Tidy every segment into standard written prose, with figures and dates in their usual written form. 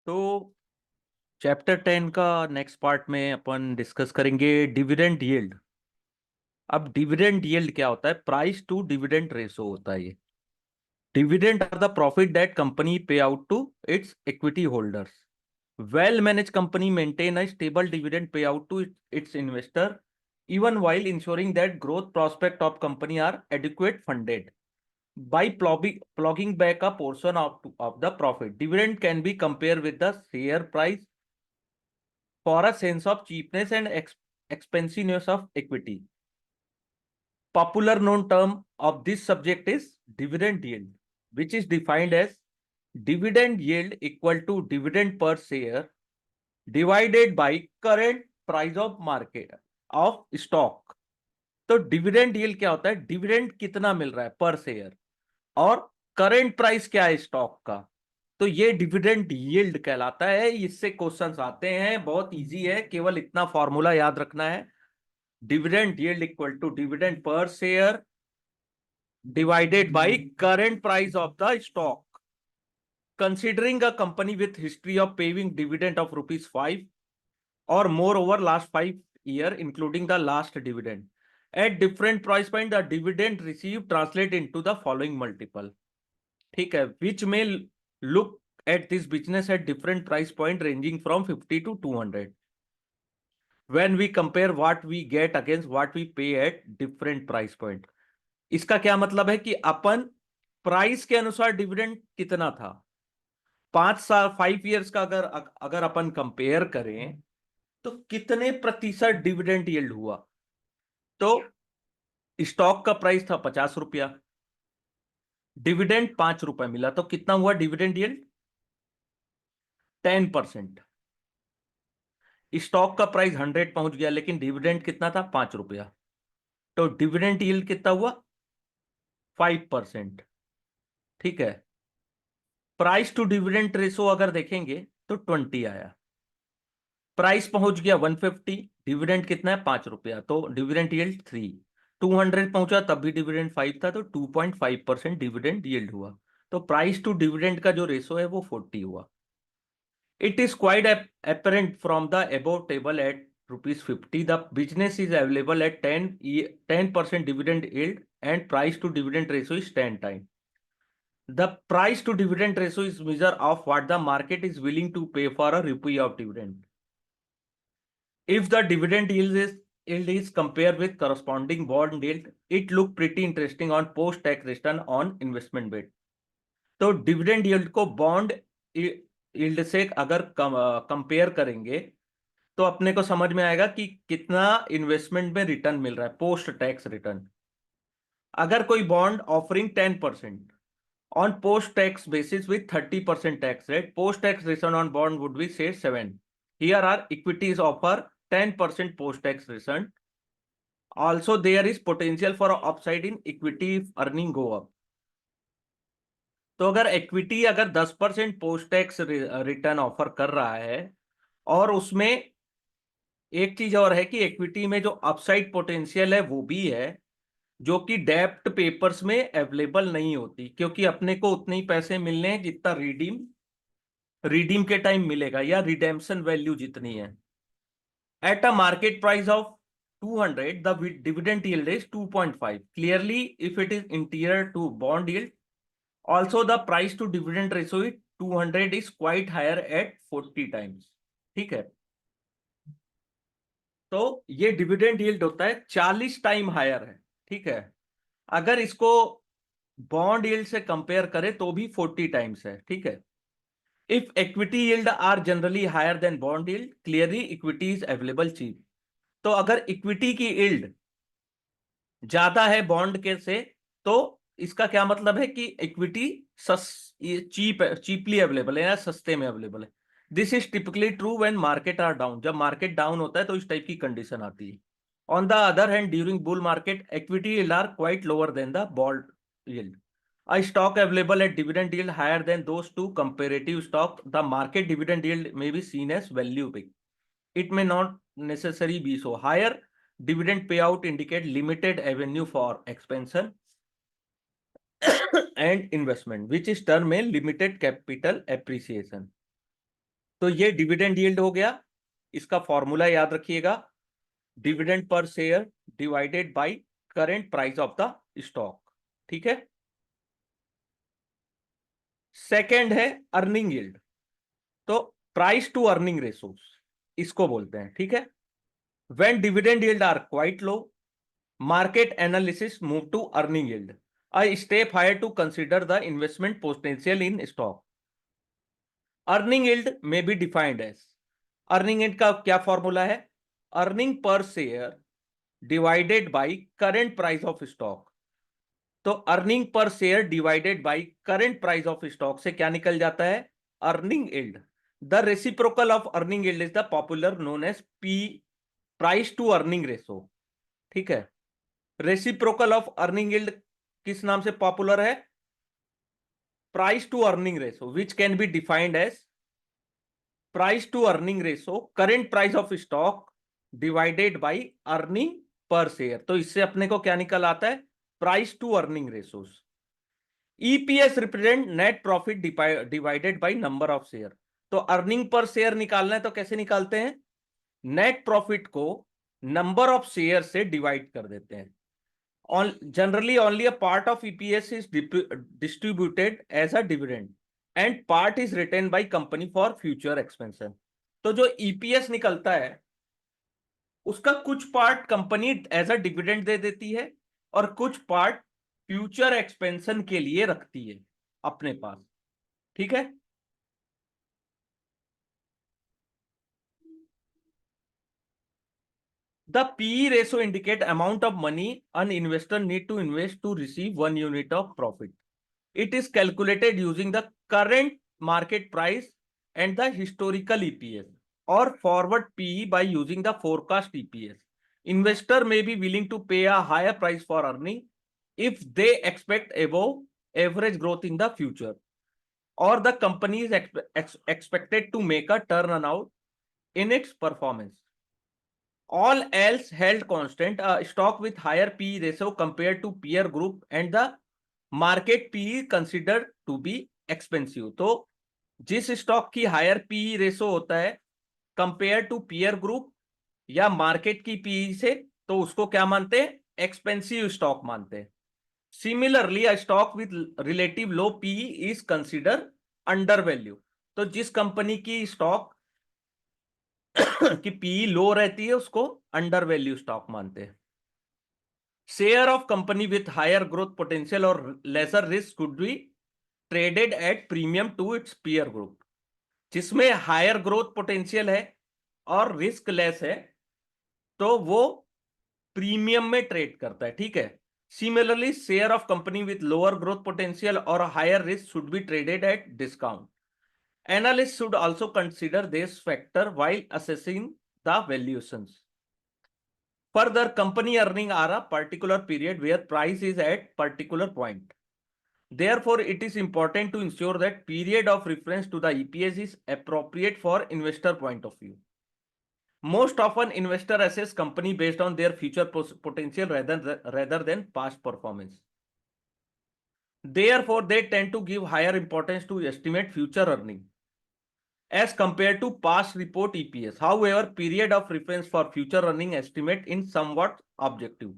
तो चैप्टर 10 का next part में अपन डिस्कस करेंगे डिविडेंड यील्ड। अब डिविडेंड यील्ड क्या होता है? प्राइस टू डिविडेंड रेशो होता है ये। Dividend are the profit that company pay out to its equity holders. Well manage company maintain a stable dividend pay out to its investor even while ensuring that growth prospect of company are adequate funded by plugging back a portion of the profit. Dividend can be compared with the share price for a sense of cheapness and expensiveness of equity. Popular known term of this subject is dividend yield, which is defined as dividend yield equal to dividend per share divided by current price of market of stock. तो dividend yield क्या होता है? Dividend कितना मिल रहा है पर share, और current price क्या है स्टॉक का, तो ये डिविडेंड यील्ड कहलाता है। इससे क्वेश्चंस आते हैं, बहुत इजी है, केवल इतना फॉर्मूला याद रखना है। Dividend yield equal to dividend per share divided by current price of the stock. Considering a company with history of paying dividend of rupees 5 or more over last 5 years, including the last dividend, at different price point, the dividend received translate into the following multiple. ठीक है, which may look at this business at different price point ranging from 50 to 200 when we compare what we get against what we pay at different price point. इसका क्या मतलब है कि अपन price के अनुसार dividend कितना था, 5 साल 5 इयर्स का अगर अगर अपन कंपेयर करें तो कितने प्रतिशत डिविडेंड यील्ड हुआ। तो स्टॉक का प्राइस था 50 रुपया, डिविडेंड 5 रुपए मिला, तो कितना हुआ डिविडेंड यील्ड? 10%। स्टॉक का प्राइस 100 पहुंच गया, लेकिन डिविडेंड कितना था? 5 रुपया, तो डिविडेंड यील्ड कितना हुआ? 5%। ठीक है, प्राइस टू डिविडेंड रेशो अगर देखेंगे तो 20 आया। प्राइस पहुंच गया 150, डिविडेंड कितना है? 5 रुपया, तो डिविडेंड यील्ड 3। 200 पहुंचा तब भी डिविडेंड 5 था, तो 2.5% डिविडेंड यील्ड हुआ। तो प्राइस टू डिविडेंड का जो रेशो है वो 40 हुआ। It is quite apparent from the above table at rupees 50, the business is available at 10% dividend yield and price to dividend ratio is 10 times. The price to dividend ratio is measure of what the market is willing to pay for a rupee of dividend. If the dividend yield is compared with corresponding bond yield, it look pretty interesting on post tax return on investment bid. तो dividend yield को bond yield से अगर compare करेंगे तो अपने को समझ में आएगा कि कितना इन्वेस्टमेंट में रिटर्न मिल रहा है, पोस्ट टैक्स रिटर्न। अगर कोई bond offering 10% on post tax basis with 30% tax rate, post tax return on bond would be say 7। Here are equities offer 10% post tax return. Also there is potential for upside in equity earning go up. तो अगर equity अगर 10% post tax return offer कर रहा है, और उसमें एक चीज और है कि इक्विटी में जो अपसाइड पोटेंशियल है वो भी है, जो कि डेप्ट पेपर्स में अवेलेबल नहीं होती, क्योंकि अपने को उतने ही पैसे मिलने हैं जितना रिडीम के टाइम मिलेगा, या रिडेम्पशन वैल्यू जितनी है। At a market price of 200, the dividend yield is 2.5 clearly if it is interior to bond yield. Also the price to dividend ratio is 200 is quite higher at 40 times. ठीक है, तो ये dividend yield होता है 40 time hire है। ठीक है, अगर इसको बॉन्ड यील्ड से कंपेयर करें तो भी 40 टाइम्स है। ठीक है, if equity yield are generally higher than bond yield, clearly equity is available cheap. तो अगर इक्विटी की यील्ड ज्यादा है बॉन्ड के से, तो इसका क्या मतलब है कि इक्विटी चीपली अवेलेबल है या सस्ते में अवेलेबल है। This is typically true when market are down. जब मार्केट डाउन होता है तो इस टाइप की कंडीशन आती है। On the other hand during bull market equity yield are quite lower than the bond yield. A stock available at dividend yield higher than those two comparative stock, the market dividend yield may be seen as value big. It may not necessarily be so. Higher dividend payout indicate limited avenue for expansion and investment, which is term में limited capital appreciation. तो ये dividend yield हो गया। इसका formula याद रखिएगा, dividend per share divided by current price of the stock. ठीक है। सेकंड है अर्निंग यील्ड, तो प्राइस टू अर्निंग रेशोस इसको बोलते हैं। ठीक है। When dividend yield are quite low, market analysis move to earning yield, a step higher to consider the investment potential in stock. Earning yield may be defined as, earning yield का क्या formula है, earning per share divided by current price of stock. तो earning per share divided by current price of stock से क्या निकल जाता है, earning yield. The reciprocal of earning yield is the popular known as P, price to earning ratio. ठीक है। Reciprocal of earning yield किस नाम से पॉपुलर है, price to earning ratio, which can be defined as price to earning ratio current price of stock divided by earning per share. तो इससे अपने को क्या निकल आता है, price to earning ratios. EPS represent net profit divided by number of share. तो earning per share निकालना है तो कैसे निकालते हैं, नेट प्रॉफिट को नंबर ऑफ शेयर से डिवाइड कर देते हैं। Generally, only a part of EPS is distributed as a dividend and part is retained by company for future expansion. तो जो EPS निकलता है उसका कुछ part company as a dividend दे देती है और कुछ पार्ट फ्यूचर एक्सपेंशन के लिए रखती है अपने पास। ठीक है। The PE ratio indicate amount of money an investor need to invest to receive 1 unit of profit. It is calculated using the current market price and the historical EPS or forward PE by using the forecast EPS. Investor may be willing to pay a higher price for earning if they expect above average growth in the future, or the company is expected to make a turnaround in its performance. All else held constant, a stock with higher PE ratio compared to peer group and the market PE consider to be expensive. तो जिस stock की higher PE ratio होता है compare to peer group या market की PE से, तो उसको क्या मानते हैं, एक्सपेंसिव स्टॉक मानते हैं। Similarly a stock with relative low PE is consider under value. तो जिस कंपनी की स्टॉक की पीई लो रहती है उसको अंडर वैल्यू स्टॉक मानते हैं। Share of company with higher growth potential और lesser risk could be traded at premium to its peer group. जिसमें हायर ग्रोथ पोटेंशियल है और रिस्क लेस है तो वो प्रीमियम में ट्रेड करता है। ठीक है। Similarly share of company with lower growth potential और higher risk should be traded at discount. Analyst should also consider this factor while assessing the valuations. Further, company earning are a particular period where price is at particular point. Therefore, it is important to ensure that period of reference to the EPS is appropriate for investor point of view. Most often, investor assess company based on their future potential rather than past performance. Therefore, they tend to give higher importance to estimate future earning as compared to past report EPS. However, period of reference for future earning estimate is somewhat objective.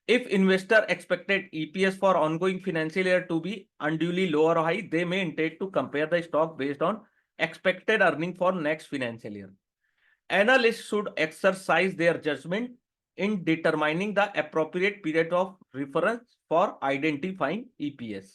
If investor expected EPS for ongoing financial year to be unduly low or high, they may intend to compare the stock based on expected earning for next financial year. Analysts should exercise their judgment in determining the appropriate period of reference for identifying EPS.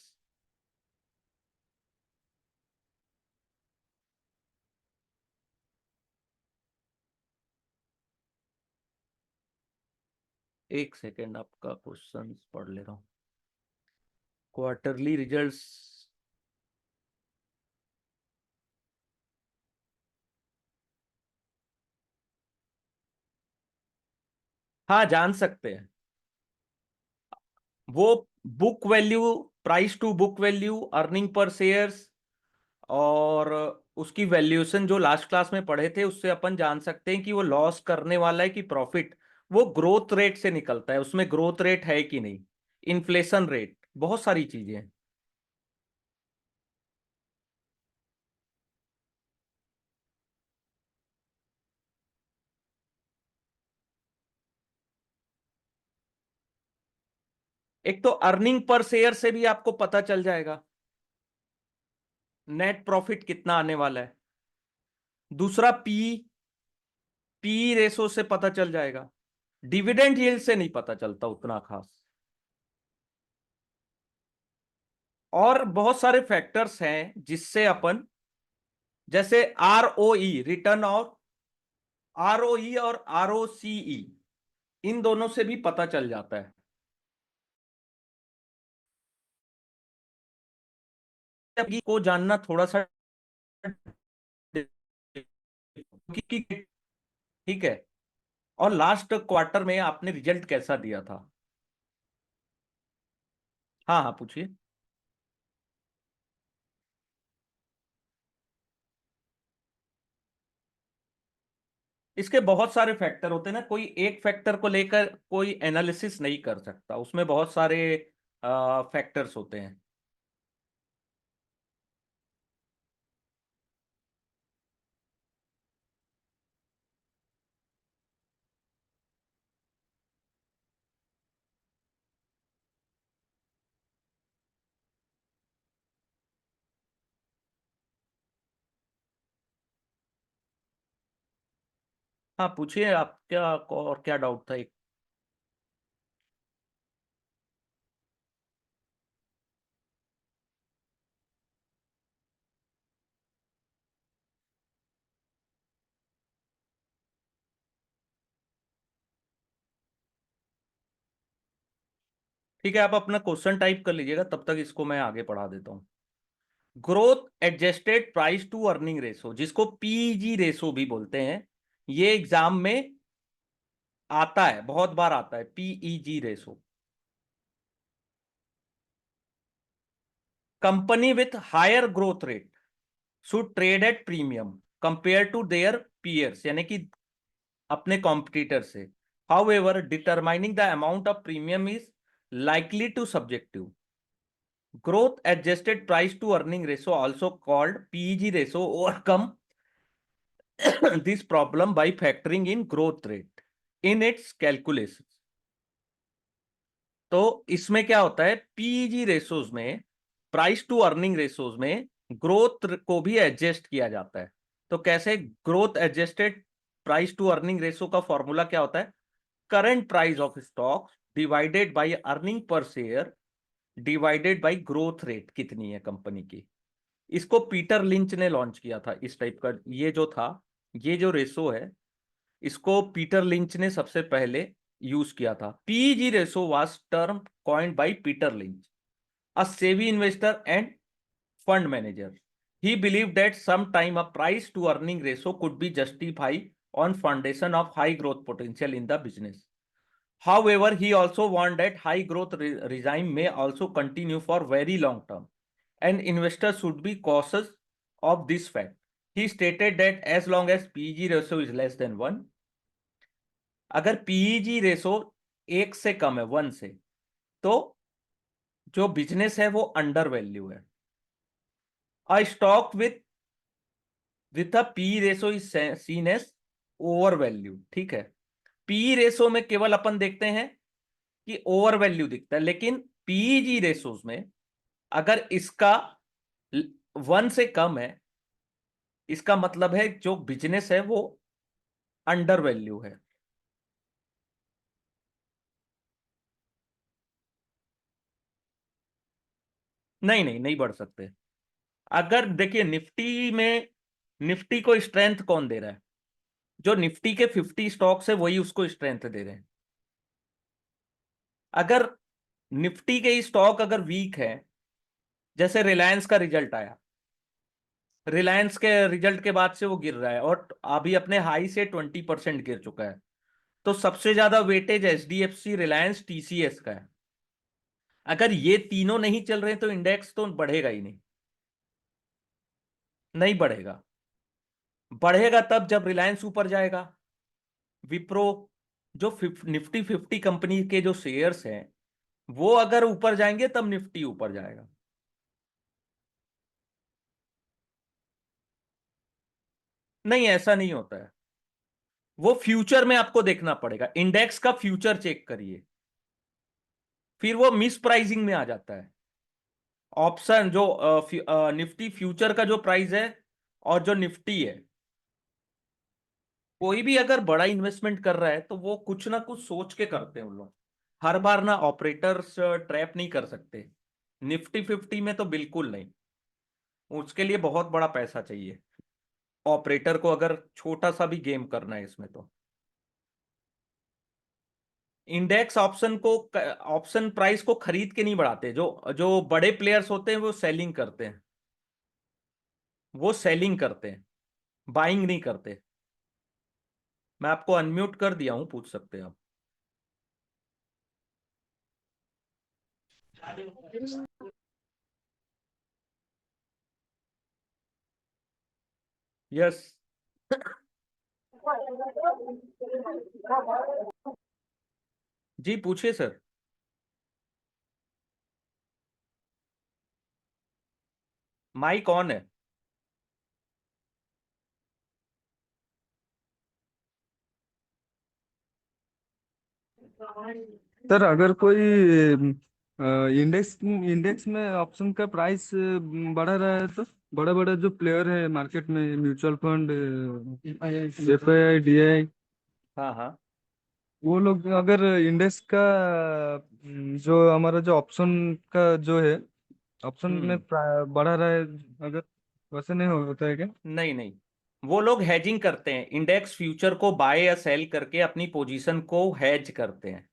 एक second, आपका question पढ़ ले रहा हूं। Quarterly results, हाँ जान सकते हैं। वो book value, price to book value, earning per shares और उसकी वैल्यूएशन जो लास्ट क्लास में पढ़े थे उससे अपन जान सकते हैं कि वो लॉस करने वाला है कि प्रॉफिट। वो ग्रोथ रेट से निकलता है, उसमें ग्रोथ रेट है कि नहीं, इन्फ्लेशन रेट, बहुत सारी चीजें हैं। एक तो अर्निंग पर शेयर से भी आपको पता चल जाएगा नेट प्रॉफिट कितना आने वाला है। दूसरा पी पी रेशो से पता चल जाएगा। डिविडेंड यील्ड से नहीं पता चलता उतना खास। और बहुत सारे फैक्टर्स हैं जिससे अपन, जैसे आरओई रिटर्न, और आरओई और आरओसीई, इन दोनों से भी पता चल जाता है। को जानना थोड़ा सा ठीक है। और लास्ट क्वार्टर में आपने रिजल्ट कैसा दिया था? हाँ हाँ, पूछिए। इसके बहुत सारे फैक्टर होते हैं ना, कोई एक फैक्टर को लेकर कोई एनालिसिस नहीं कर सकता, उसमें बहुत सारे फैक्टर्स होते हैं। हाँ, पूछिए आप, क्या और क्या डाउट था एक? ठीक है, आप अपना क्वेश्चन टाइप कर लीजिएगा, तब तक इसको मैं आगे बढ़ा देता हूँ। Growth adjusted price to earning ratio, जिसको पीजी रेशो भी बोलते हैं, ये एग्जाम में आता है, बहुत बार आता है PEG ratio. Company with higher growth rate should trade at premium compare to their peers, यानी कि अपने कॉम्पिटिटर से। However determining the amount of premium is likely to subjective. Growth adjusted price to earning ratio, also called PEG ratio, overcome this problem by factoring in growth rate in its calculations. तो इसमें क्या होता है, PEG ratios में, price to earning ratios में growth को भी adjust किया जाता है। तो कैसे? Growth adjusted price to earning ratio का फॉर्मूला क्या होता है? Current price of stock divided by earning per share divided by growth rate कितनी है कंपनी की। इसको पीटर लिंच ने लॉन्च किया था, इस टाइप का ये जो था, ये जो रेशो है, इसको पीटर लिंच ने सबसे पहले यूज किया था। P G ratio was term coined by Peter Lynch, a savvy investor and fund manager. He believed that sometime a price to earning ratio could be justified on foundation of high growth potential in the business. However, he also warned that high growth regime may also continue for very long term, and investors should be cautious of this fact. He stated that as long as PEG ratio is less than 1, अगर PEG ratio 1 से कम है, 1 से, तो जो business है वो under value है। A stock with a P ratio is seen as over value, ठीक है। पी रेशो में केवल अपन देखते हैं कि ओवर वैल्यू दिखता है, लेकिन पीईजी रेशोज में अगर इसका 1 से कम है, इसका मतलब है जो बिजनेस है वो अंडर वैल्यू है। नहीं नहीं, नहीं बढ़ सकते। अगर देखिए निफ्टी में, निफ्टी को स्ट्रेंथ कौन दे रहा है? जो निफ्टी के 50 स्टॉक्स है वही उसको स्ट्रेंथ दे रहे हैं। अगर निफ्टी के स्टॉक अगर वीक है, जैसे रिलायंस का रिजल्ट आया, रिलायंस के रिजल्ट के बाद से वो गिर रहा है और अभी अपने हाई से 20% गिर चुका है, तो सबसे ज्यादा वेटेज एचडीएफसी, रिलायंस, टीसीएस का है। अगर ये तीनों नहीं चल रहे तो इंडेक्स तो बढ़ेगा ही नहीं। नहीं बढ़ेगा। बढ़ेगा तब जब रिलायंस ऊपर जाएगा, विप्रो, जो निफ्टी 50 कंपनी के जो शेयर्स हैं, वो अगर ऊपर जाएंगे तब निफ्टी ऊपर जाएगा। नहीं, ऐसा नहीं होता है। वो फ्यूचर में आपको देखना पड़ेगा, इंडेक्स का फ्यूचर चेक करिए। फिर वो मिस प्राइसिंग में आ जाता है। ऑप्शन जो निफ्टी फ्यूचर का जो प्राइस है और जो निफ्टी है, कोई भी अगर बड़ा इन्वेस्टमेंट कर रहा है तो वो कुछ ना कुछ सोच के करते हैं उन लोग। हर बार ना ऑपरेटर्स ट्रैप नहीं कर सकते। निफ्टी फिफ्टी में तो बिल्कुल नहीं। उसके लिए बहुत बड़ा पैसा चाहिए ऑपरेटर को, अगर छोटा सा भी गेम करना है इसमें तो। इंडेक्स ऑप्शन को, ऑप्शन प्राइस को खरीद के नहीं बढ़ाते। जो जो बड़े प्लेयर्स होते हैं वो सेलिंग करते हैं। वो सेलिंग करते हैं, बाइंग नहीं करते। मैं आपको अनम्यूट कर दिया हूं, पूछ सकते हैं आप। यस। जी पूछिए सर। माइक ऑन है। सर अगर कोई इंडेक्स इंडेक्स में ऑप्शन का प्राइस बढ़ा रहा है तो बड़ा बड़ा जो प्लेयर है मार्केट में, म्यूचुअल फंड, एफआईआई, डीआई, हाँ हाँ। वो लोग अगर इंडेक्स का जो हमारा जो ऑप्शन का जो है, ऑप्शन में हम्म। बढ़ा रहा है, अगर वैसे नहीं होता है क्या? नहीं नहीं, वो लोग हैजिंग करते हैं। इंडेक्स फ्यूचर को बाय या सेल करके अपनी पोजीशन को हैज करते हैं।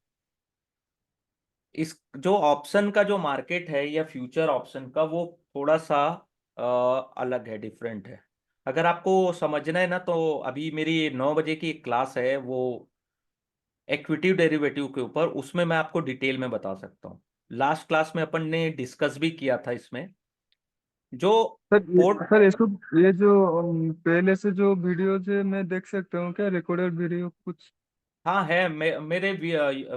इस जो ऑप्शन का जो मार्केट है या फ्यूचर ऑप्शन का, वो थोड़ा सा अलग है, डिफरेंट है। अगर आपको समझना है ना तो अभी मेरी 9 बजे की एक क्लास है, वो इक्विटी डेरिवेटिव के ऊपर, उसमें मैं आपको डिटेल में बता सकता हूँ। लास्ट क्लास में अपन ने डिस्कस भी किया था इसमें। जो पोर्ट। सर इसको, ये जो पहले से जो वीडियोज है मैं देख सकता हूँ क्या, रिकॉर्डेड वीडियो कुछ? हाँ है,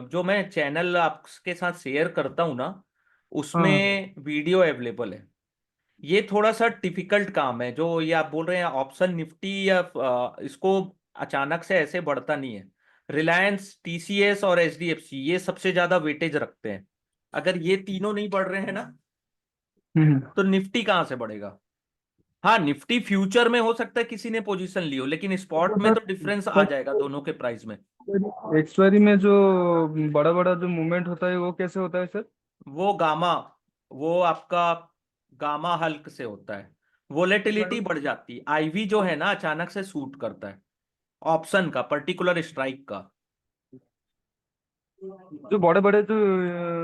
जो मैं चैनल आपके साथ शेयर करता हूँ ना, हाँ। उसमें वीडियो अवेलेबल है। ये थोड़ा सा डिफिकल्ट काम है जो ये आप बोल रहे हैं ऑप्शन निफ्टी, या इसको अचानक से ऐसे बढ़ता नहीं है। रिलायंस, टीसीएस और एचडीएफसी ये सबसे ज्यादा वेटेज रखते हैं। अगर ये तीनों नहीं बढ़ रहे हैं ना, हम्म। तो निफ्टी कहाँ से बढ़ेगा। हाँ, निफ्टी फ्यूचर में हो सकता है किसी ने पोजीशन ली हो, लेकिन स्पॉट तो में तो डिफरेंस आ सर जाएगा दोनों के प्राइस में। एक्सपायरी में जो बड़ा बड़ा जो मूवमेंट होता है वो कैसे होता है सर? वो गामा, वो आपका गामा हल्क से होता है। वोलेटिलिटी बढ़ जाती है। आईवी जो है ना, अचानक से सूट करता है ऑप्शन का, पर्टिकुलर स्ट्राइक का। जो बड़े बड़े जो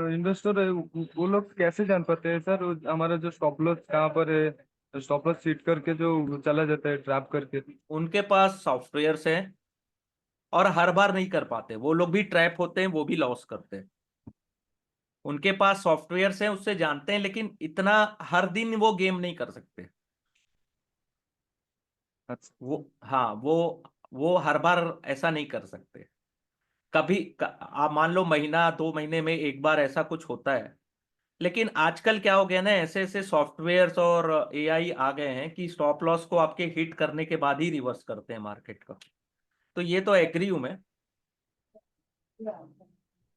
इन्वेस्टर है वो लोग कैसे जान पाते हैं सर हमारा जो स्टॉप लॉस कहाँ पर है, स्टॉप लॉस सीट करके जो चला जाता है ट्रैप करके? उनके पास सॉफ्टवेयर्स हैं, और हर बार नहीं कर पाते। वो लोग भी ट्रैप होते हैं, वो भी लॉस करते हैं। उनके पास सॉफ्टवेयर्स हैं, उससे जानते हैं, लेकिन इतना हर दिन वो गेम नहीं कर सकते। अच्छा। वो, हाँ, वो हर बार ऐसा नहीं कर सकते। कभी आप मान लो महीना 2 महीने में एक बार ऐसा कुछ होता है। लेकिन आजकल क्या हो गया ना, ऐसे ऐसे सॉफ्टवेयर्स और एआई आ गए हैं कि स्टॉप लॉस को आपके हिट करने के बाद ही रिवर्स करते हैं मार्केट का। तो ये तो एग्री हूं मैं।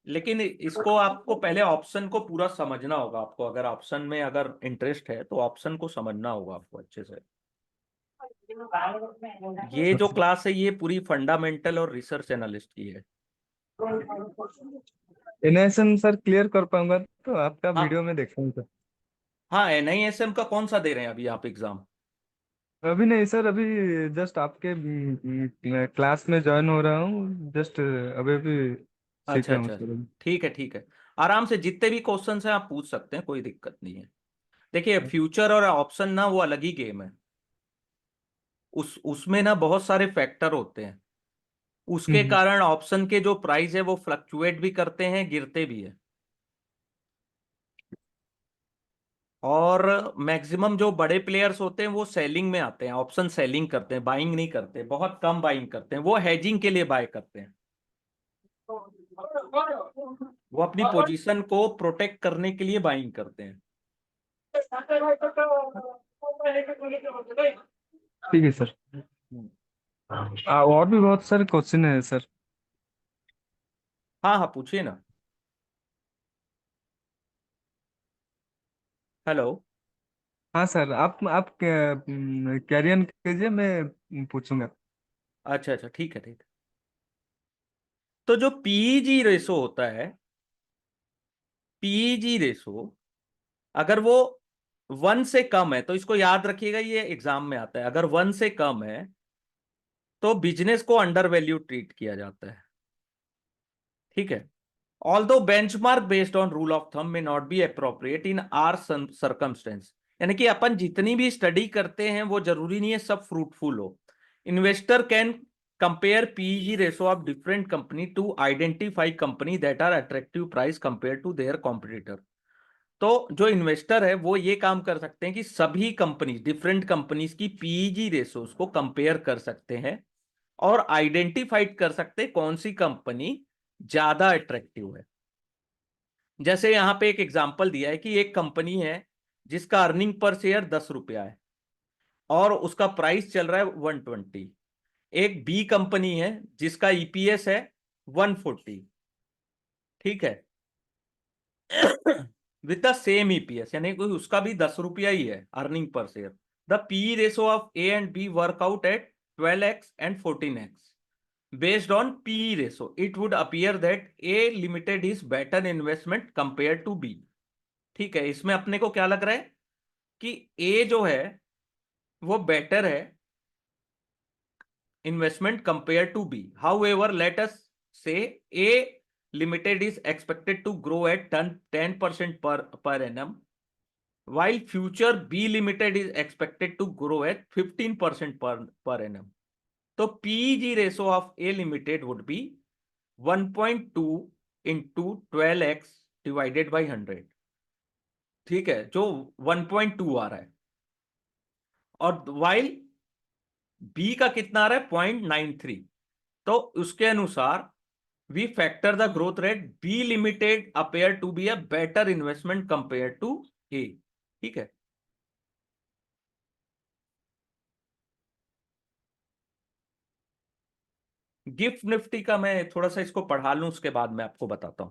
लेकिन इसको आपको पहले ऑप्शन को पूरा समझना होगा। आपको अगर ऑप्शन में अगर इंटरेस्ट है तो ऑप्शन को समझना होगा आपको अच्छे से। ये जो क्लास है ये पूरी फंडामेंटल और रिसर्च एनालिस्ट की है। एनएसएम सर क्लियर कर पाऊंगा तो आपका वीडियो हाँ में देखूंगा सर। हाँ, एनआईएसएम का कौन सा दे रहे हैं अभी आप एग्जाम। अभी नहीं सर, अभी जस्ट आपके क्लास में ज्वाइन हो रहा हूँ, जस्ट अभी अभी सीख अच्छा रहा हूँ अच्छा। सर। ठीक है ठीक है। आराम से जितने भी क्वेश्चंस हैं आप पूछ सकते हैं, कोई दिक्कत नहीं है। देखिए, फ्यूचर और ऑप्शन ना वो अलग ही गेम है। उसमें ना बहुत सारे फैक्टर होते हैं। उसके हम्म। कारण ऑप्शन के जो प्राइस है वो फ्लक्चुएट भी करते हैं, गिरते भी है। और मैक्सिमम जो बड़े प्लेयर्स होते हैं वो सेलिंग में आते हैं, ऑप्शन सेलिंग करते हैं, बाइंग नहीं करते, बहुत कम बाइंग करते हैं। वो हेजिंग के लिए बाय करते हैं। वो अपनी पोजीशन को प्रोटेक्ट करने के लिए बाइंग करते हैं। ठीक है सर। हम्म। और भी बहुत सारे क्वेश्चन है सर। हाँ हाँ, पूछिए ना। हेलो। हाँ सर, आप कैरियर कीजिए, मैं पूछूंगा। अच्छा अच्छा, ठीक है ठीक है। तो जो पीईजी रेशो होता है, पीईजी रेशो अगर वो 1 से कम है, तो इसको याद रखिएगा, ये एग्जाम में आता है। अगर 1 से कम है तो बिजनेस को अंडर वैल्यू ट्रीट किया जाता है। ठीक है। Although benchmark based on rule of thumb may not be appropriate in our circumstance. यानी कि अपन जितनी भी स्टडी करते हैं वो जरूरी नहीं है सब फ्रूटफुल हो। Investor can compare PEG ratio of different company to identify company that are attractive price compare to their competitor. तो जो इन्वेस्टर है वो ये काम कर सकते हैं कि सभी कंपनी, डिफरेंट कंपनीज की पीईजी रेशोज को कंपेयर कर सकते हैं और आइडेंटिफाइड कर सकते हैं कौन सी कंपनी ज्यादा अट्रैक्टिव है। जैसे यहां पे एक एग्जांपल दिया है कि एक कंपनी है जिसका अर्निंग पर शेयर 10 रुपया है और उसका प्राइस चल रहा है 120। एक बी कंपनी है जिसका ईपीएस है 140। ठीक है। विद द सेम ईपीएस, यानी कोई उसका भी 10 रुपया ही है earning per share. The P ratio of A and B work out at 12x and 14x। Based on PE ratio, it would appear that A limited is better investment compared to B। ठीक है, इसमें अपने को क्या लग रहा है कि A जो है वो बेटर है investment compare to B. However, let us say A limited is expected to grow at 10% per annum, while future B limited is expected to grow at 15% per annum। तो PEG ratio of A limited would be 1.2 into 12x divided by 100। ठीक है, जो 1.2 आ रहा है। और while B का कितना आ रहा है, 0.93। तो उसके अनुसार we factor the growth rate, B limited appear to be a better investment compare to A. ठीक है। गिफ्ट निफ्टी का मैं थोड़ा सा इसको पढ़ा लूं, उसके बाद मैं आपको बताता हूं।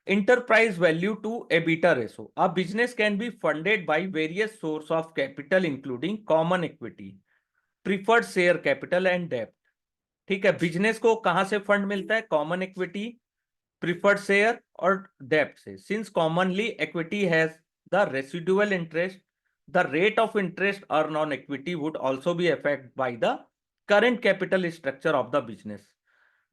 Enterprise value to EBITDA ratio. A business can be funded by various sources of capital including common equity, preferred share capital and debt। ठीक है, बिजनेस को कहां से फंड मिलता है? कॉमन इक्विटी, प्रिफर्ड शेयर और डेब्ट से। Since commonly equity has the residual interest, the rate of interest earn on equity would also be affected by the current capital structure of the business।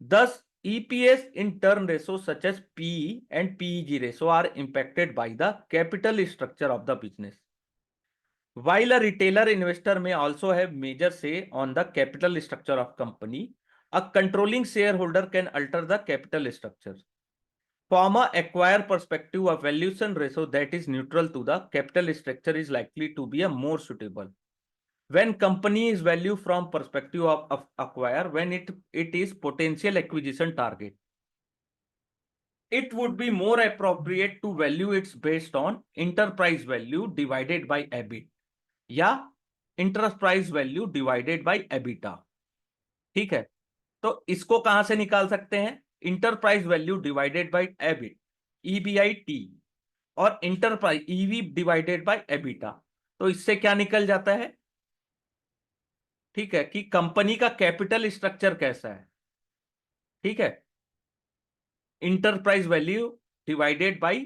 Thus, EPS in turn ratios such as PE and PEG ratio are impacted by the capital structure of the business। While a retailer investor may also have major say on the capital structure of company, a controlling shareholder can alter the capital structure। From a acquire perspective, a valuation ratio that is neutral to the capital structure is likely to be a more suitable when company is value from perspective of acquire, when it is potential acquisition target, it would be more appropriate to value it based on enterprise value divided by EBIT या enterprise value divided by EBITDA। ठीक है, तो इसको कहां से निकाल सकते हैं? Enterprise value divided by EBIT, EBIT, और enterprise EV divided by EBITDA. तो इससे क्या निकल जाता है? ठीक है, कि कंपनी का कैपिटल स्ट्रक्चर कैसा है। ठीक है, enterprise value divided by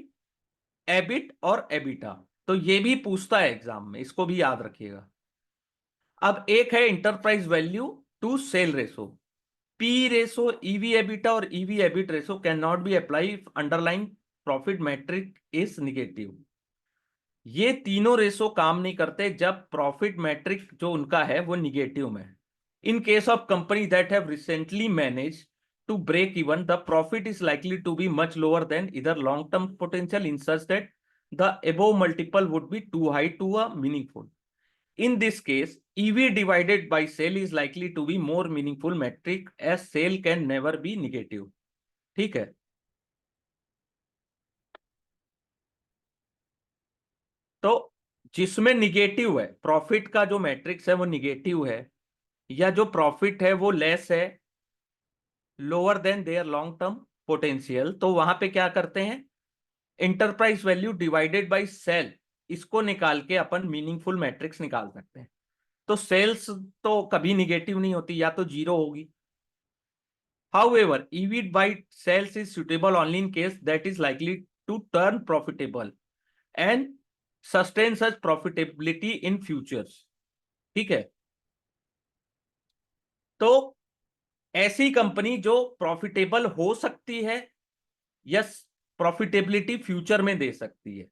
EBIT और एबिटा। तो ये भी पूछता है एग्जाम में, इसको भी याद रखिएगा। अब एक है enterprise value to sale ratio. P ratio, EV EBITDA और EV EBIT ratio can not be apply if underline profit metric is negative. ये तीनों रेशो काम नहीं करते जब प्रॉफिट मैट्रिक जो उनका है वो निगेटिव में। In case of company that have recently manage to break even, the profit is likely to be much lower than either long term potential in such that the above multiple would be too high to a meaningful। In this case, EV divided by sale is likely to be more meaningful metric as sale can never be negative। ठीक है। तो जिसमें negative है, profit का जो matrix है वो negative है, या जो प्रॉफिट है वो लेस है, lower than their long term potential, तो वहां पे क्या करते हैं? Enterprise value divided by sale इसको निकाल के अपन मीनिंगफुल मैट्रिक्स निकाल सकते हैं। तो सेल्स तो कभी निगेटिव नहीं होती, या तो जीरो होगी। However, EBIT by sales is suitable only in case that is likely to turn profitable and sustain such profitability in futures। ठीक है, तो ऐसी कंपनी जो प्रॉफिटेबल हो सकती है या प्रॉफिटेबिलिटी फ्यूचर में दे सकती है।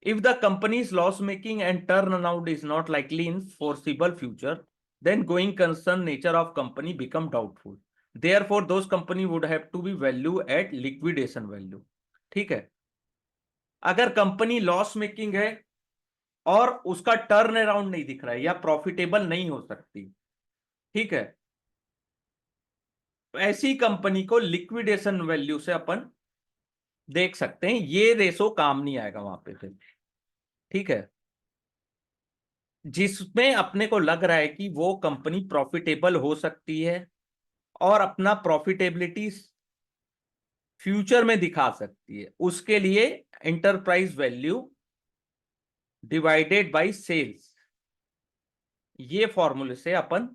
If the company is loss making and turnaround is not likely in foreseeable future, then going concern nature of company become doubtful. Therefore, those company would have to be value at liquidation value। ठीक है, अगर company loss making है और उसका turn around नहीं दिख रहा है या प्रॉफिटेबल नहीं हो सकती, ठीक है, तो ऐसी कंपनी को लिक्विडेशन वैल्यू से अपन देख सकते हैं। ये रेशो काम नहीं आएगा वहां पे फिर। ठीक है, जिसमें अपने को लग रहा है कि वो कंपनी प्रॉफिटेबल हो सकती है और अपना प्रॉफिटेबिलिटी फ्यूचर में दिखा सकती है, उसके लिए enterprise value divided by sales, ये फॉर्मूले से अपन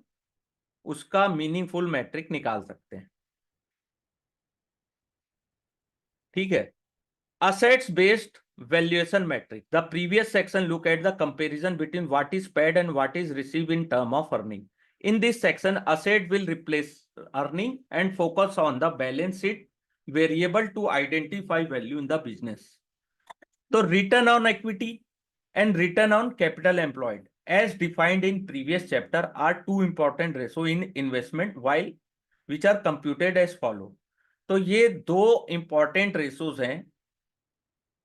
उसका मीनिंगफुल मैट्रिक निकाल सकते हैं। ठीक है, assets based valuation metric, the previous section look at the comparison between what is paid and what is received in term of earning। in this section asset will replace earning and focus on the balance sheet variable to identify value in the business। तो return on equity and return on capital employed as defined in previous chapter are two important ratio in investment while which are computed as follow। तो ये दो important ratios हैं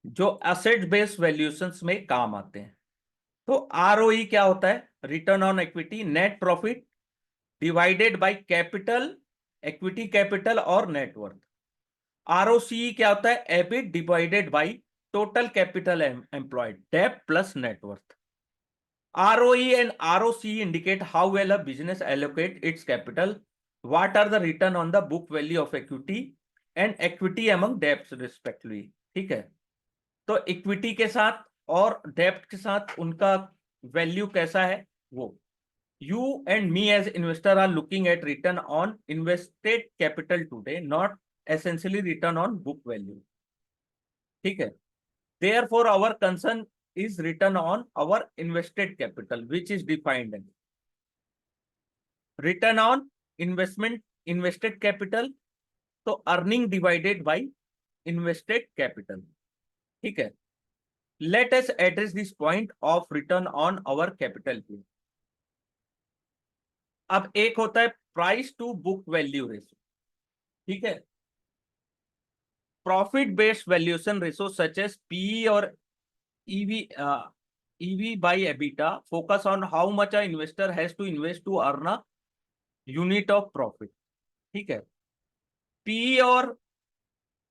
जो asset based valuations में काम आते हैं। तो आरओई क्या होता है? Return on equity, net profit divided by capital, equity capital और नेटवर्थ। आरओसीई क्या होता है? EBIT divided by total capital employed, debt plus net worth. ROE and ROCE indicate how well a business allocate its capital, what are the return on the book value of equity and equity among debts respectively। ठीक है, तो equity के साथ और डेप्ट के साथ उनका value कैसा है वो। You and me as investor are looking at return on invested capital today, not essentially return on book value. ठीक है, therefore our concern is return on our invested capital which is defined as return on investment invested capital, तो earning divided by invested capital. ठीक है, let us address this point of return on our capital. अब एक होता है price to book value ratio. ठीक है, profit based valuation ratio such as P और EV, EV by EBITDA focus on how much a investor has to invest to earn a unit of profit. ठीक है, P और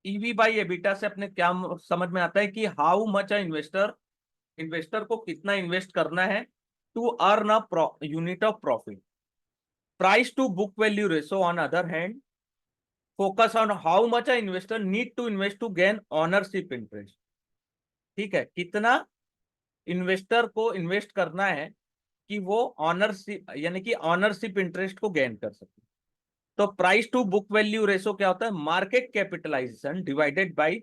EV by EBITDA से अपने क्या समझ में आता है कि how much a investor, investor को कितना इन्वेस्ट करना है to earn a unit of profit. Price to book value ratio on other hand focus on how much a investor need to invest to gain ownership interest. ठीक है, कितना investor को invest करना है कि वो ऑनरशिप यानी कि ऑनरशिप इंटरेस्ट को गेन कर सके। तो price to book value ratio क्या होता है? Market capitalisation divided by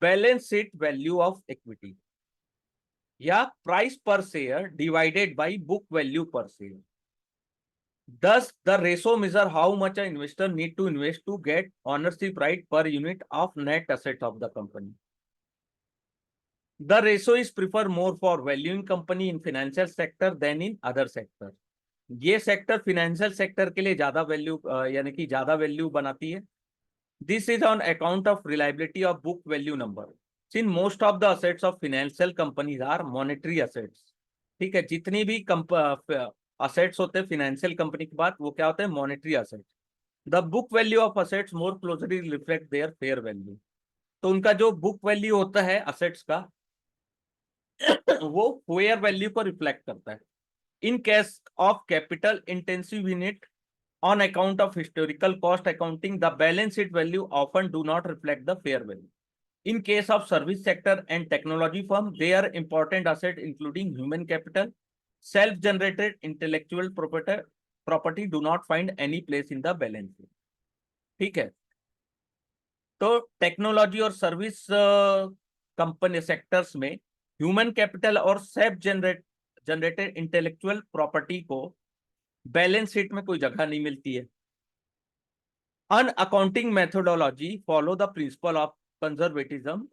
balance sheet value of equity, या price per share divided by book value per share. Thus, the ratio measure how much an investor need to invest to get ownership right per unit of net asset of the company। The ratio is prefer more for valuing company in financial sector than in other sector। ये sector financial sector के लिए ज्यादा value यानी कि ज्यादा value बनाती है। This is on account of reliability of book value number, since most of the assets of financial companies are monetary assets. ठीक है, जितनी भी असेट्स होते हैं फिनेंशियल कंपनी के बाद वो क्या होते हैं? Monetary assets. The book value of assets more closely reflect their fair value. तो उनका जो बुक वैल्यू होता है असेट्स का वो फेयर वैल्यू को रिफ्लेक्ट करता है। इन case of capital intensive unit on account of historical cost accounting, the balance sheet value often do not reflect the fair value। In case of service sector and technology firm, their important asset including human capital, self-generated intellectual property do not find any place in the balance sheet. ठीक है, तो technology और service company sectors में human capital और self generated intellectual property को balance sheet में कोई जगह नहीं मिलती है. An accounting methodology follow the principle of conservatism.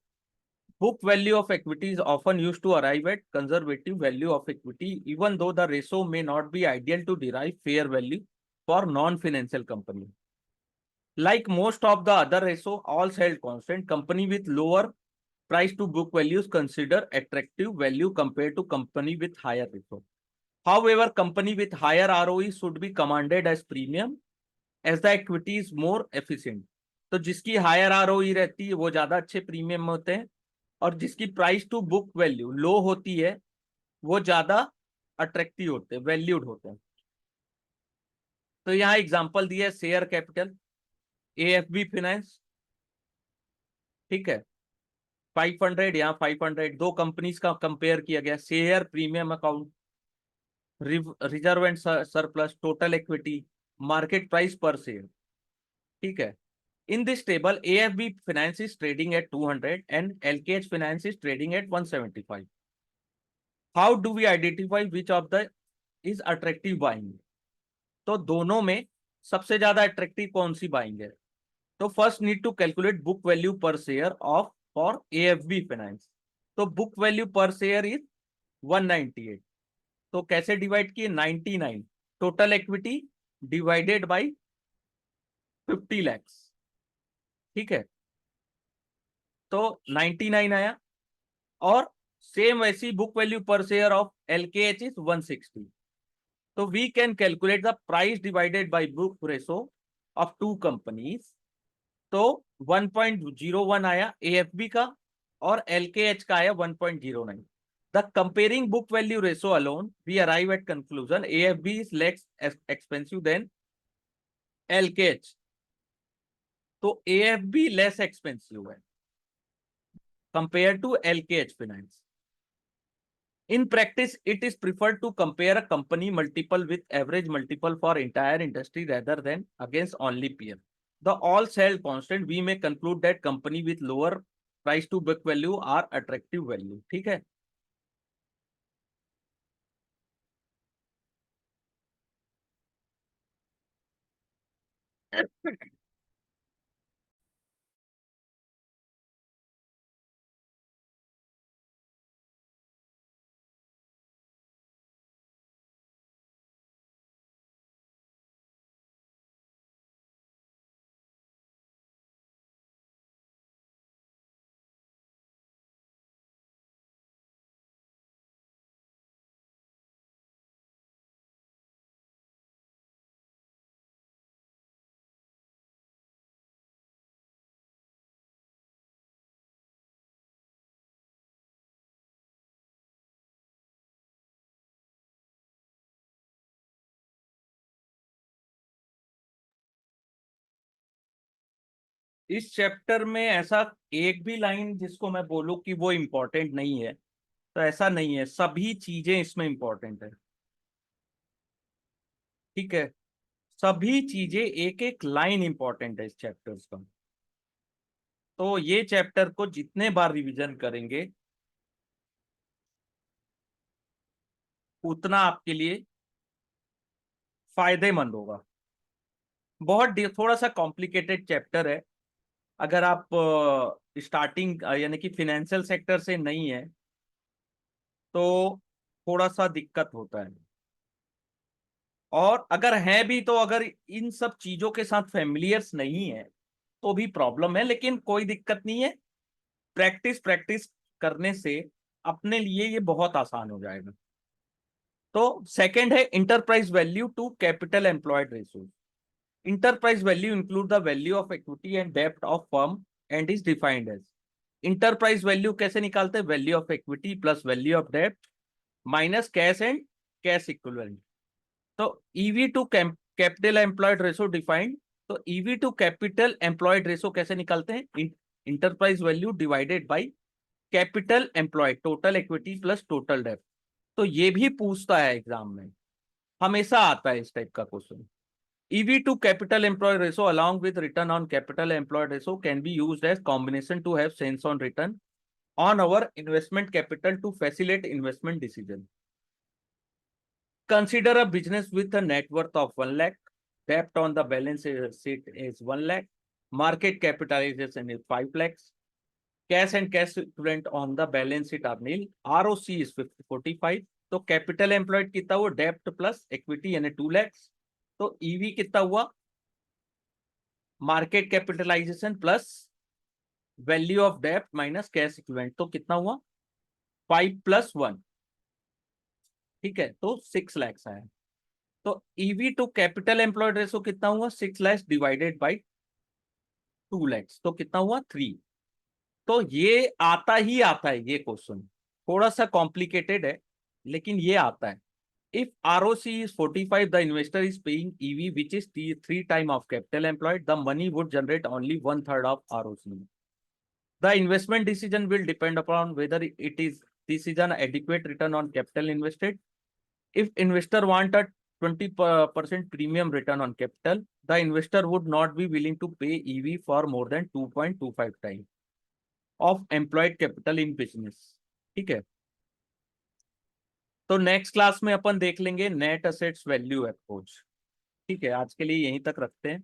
Book value of equity is often used to arrive at conservative value of equity, even though the ratio may not be ideal to derive fair value for non-financial company. Like most of the other ratio, all held constant, company with lower price to book values consider attractive value compared to company with higher ratio. However, company with higher ROE should be commanded as premium as the equity is more efficient. तो जिसकी higher ROE रहती है वो ज्यादा अच्छे premium होते हैं, और जिसकी प्राइस टू बुक वैल्यू लो होती है वो ज्यादा अट्रैक्टिव होते हैं, वैल्यूड होते हैं. तो यहाँ एग्जांपल दिया है शेयर कैपिटल, एएफबी फाइनेंस, ठीक है, 500, यहाँ 500, दो कंपनीज का कंपेयर किया गया. Share premium account, reserve and surplus, total equity, market price per share. ठीक है, in this table AFB finance is trading at 200 and LKH finance is trading at 175. How do we identify which of the is attractive buying? तो दोनों में सबसे ज्यादा attractive कौन सी buying है? तो first need to calculate book value per share of for AFB finance. तो book value per share is 198. तो कैसे डिवाइड किए? 99 total equity divided by 50 lakhs. ठीक है, तो 99 आया. और सेम वैसी book value per share of LKH is 160. तो we can calculate the price divided by book ratio of two companies. तो 1.01 आया AFB का और LKH का आया 1.09. The comparing book value ratio alone we arrive at conclusion AFB is less expensive than LKH. तो AFB less expensive है compared to LKH Finance. In practice, it is preferred to compare a company multiple with average multiple for entire industry rather than against only peer. The all held constant, we may conclude that company with lower price to book value are attractive value. ठीक है, इस chapter में ऐसा एक भी line जिसको मैं बोलूं कि वो इंपॉर्टेंट नहीं है, तो ऐसा नहीं है. सभी चीजें इसमें इंपॉर्टेंट है. ठीक है, सभी चीजें, एक एक लाइन इंपॉर्टेंट है इस चैप्टर्स का. तो ये चैप्टर को जितने बार रिवीजन करेंगे उतना आपके लिए फायदेमंद होगा. बहुत थोड़ा सा कॉम्प्लिकेटेड चैप्टर है. अगर आप स्टार्टिंग यानी कि फिनेंशियल सेक्टर से नहीं है तो थोड़ा सा दिक्कत होता है. और अगर है भी तो अगर इन सब चीजों के साथ फेमिलियर्स नहीं है तो भी प्रॉब्लम है, लेकिन कोई दिक्कत नहीं है. प्रैक्टिस प्रैक्टिस करने से अपने लिए ये बहुत आसान हो जाएगा. तो सेकंड है enterprise value to capital employed ratio. Enterprise value include the value of equity and debt of firm and is defined as. Enterprise value कैसे निकालते हैं? Value of equity plus value of debt minus cash and cash equivalent. तो EV to capital employed ratio defined. तो EV to capital employed ratio कैसे निकालते हैं? Enterprise value divided by capital employed, total equity plus total डेब्ट। तो ये भी पूछता है एग्जाम में, हमेशा आता है इस टाइप का question. EV to capital employed ratio along with return on capital employed ratio can be used as combination to have sense on return on our investment capital to facilitate investment decision. Consider a business with a net worth of 1 lakh, debt on the balance sheet is 1 lakh, market capitalization is 5 lakhs, cash and cash equivalent on the balance sheet are nil, ROC is 45, तो capital employed कितना हुआ, डेप्ट plus equity यानी 2 lakhs, तो EV कितना हुआ, market capitalisation plus value of डेप्ट minus cash equivalent, तो कितना हुआ 5 + 1, ठीक है, तो 6 lakhs आया। तो EV to capital employed ratio कितना हुआ, 6 lakhs डिवाइडेड बाई 2 lakhs, तो कितना हुआ 3। तो ये आता ही आता है ये क्वेश्चन, थोड़ा सा कॉम्प्लिकेटेड है लेकिन ये आता है। If ROC is 45, the investor is paying EV, which is 3 times of capital employed. The money would generate only 1/3 of ROC. The investment decision will depend upon whether this is an adequate return on capital invested. If investor want a 20% premium return on capital, the investor would not be willing to pay EV for more than 2.25 times of employed capital in business, ठीक है। तो next class में अपन देख लेंगे net assets value approach, ठीक है। आज के लिए यहीं तक रखते हैं।